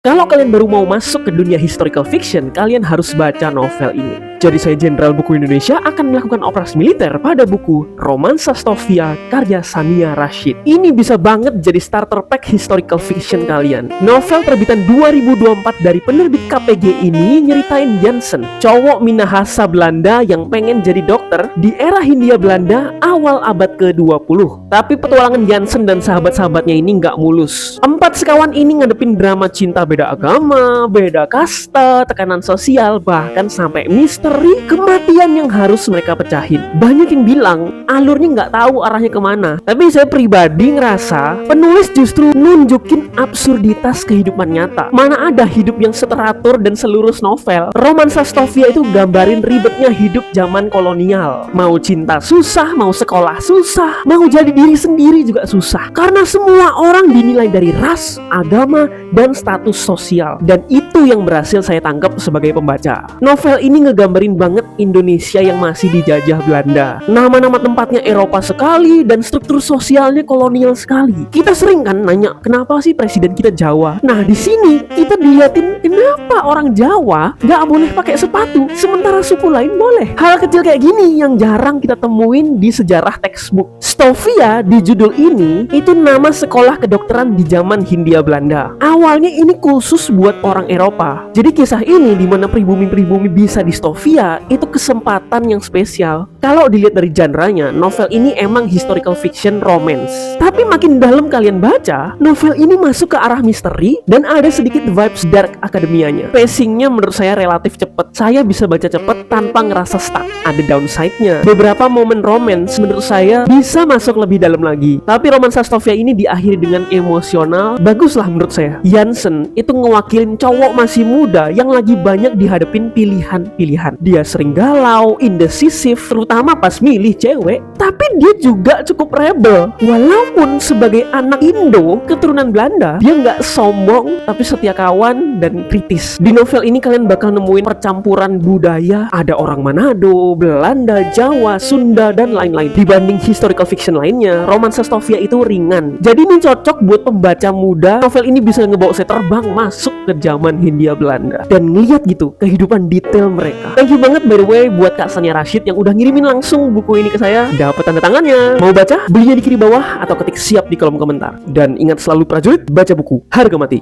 Kalau kalian baru mau masuk ke dunia historical fiction, kalian harus baca novel ini. Jadi saya Jenderal Buku Indonesia akan melakukan operasi militer pada buku Romansa Stovia karya Sania Rashid. Ini bisa banget jadi starter pack historical fiction kalian. Novel terbitan 2024 dari penerbit KPG ini nyeritain Jansen, cowok Minahasa Belanda yang pengen jadi dokter di era Hindia Belanda awal abad ke-20. Tapi petualangan Jansen dan sahabat-sahabatnya ini nggak mulus. Empat sekawan ini ngadepin drama cinta beda agama, beda kasta, tekanan sosial, bahkan sampai misteri kematian yang harus mereka pecahin. Banyak yang bilang alurnya nggak tahu arahnya kemana. Tapi saya pribadi ngerasa penulis justru nunjukin absurditas kehidupan nyata. Mana ada hidup yang seteratur dan selurus novel. Romansa Stovia itu gambarin ribetnya hidup zaman kolonial. Mau cinta susah, mau sekolah susah, mau jadi diri sendiri juga susah. Karena semua orang dinilai dari ras, agama, dan status sosial. Dan itu yang berhasil saya tangkap sebagai pembaca. Novel ini ngegambarin banget Indonesia yang masih dijajah Belanda. Nama-nama tempatnya Eropa sekali dan struktur sosialnya kolonial sekali. Kita sering kan nanya, kenapa sih presiden kita Jawa? Nah, di sini kita diliatin kenapa orang Jawa nggak boleh pakai sepatu, sementara suku lain boleh. Hal kecil kayak gini yang jarang kita temuin di sejarah textbook. Stovia di judul ini itu nama sekolah kedokteran di zaman Hindia Belanda. Awalnya ini khusus buat orang Eropa. Jadi kisah ini di mana pribumi-pribumi bisa di Stovia itu kesempatan yang spesial. Kalau dilihat dari genre-nya, novel ini emang historical fiction romance. Tapi makin dalam kalian baca, novel ini masuk ke arah misteri dan ada sedikit vibes dark akademianya. Pacingnya menurut saya relatif cepet. Saya bisa baca cepet tanpa ngerasa stuck. Ada downside-nya. Beberapa momen romance menurut saya bisa masuk lebih dalam lagi. Tapi Romansa Stovia ini diakhiri dengan emosional. Baguslah menurut saya. Jansen itu ngewakilin cowok masih muda yang lagi banyak dihadapin pilihan-pilihan. Dia sering galau, indecisif, terutama pas milih cewek. Tapi dia juga cukup rebel. Walaupun sebagai anak Indo keturunan Belanda, dia nggak sombong tapi setia kawan dan kritis. Di novel ini kalian bakal nemuin percampuran budaya. Ada orang Manado, Belanda, Jawa, Sunda, dan lain-lain. Dibanding historical fiction lainnya, Romansa Stovia itu ringan. Jadi ini cocok buat pembaca muda. Novel ini bisa ngebawa saya terbang masuk ke zaman Hindia Belanda dan ngeliat gitu kehidupan detail mereka. Thank you banget by the way buat Kak Sania Rashid yang udah ngirimin langsung buku ini ke saya. Dapat tanda tangannya. Mau baca? Belinya di kiri bawah atau ketik siap di kolom komentar. Dan ingat selalu prajurit, baca buku harga mati.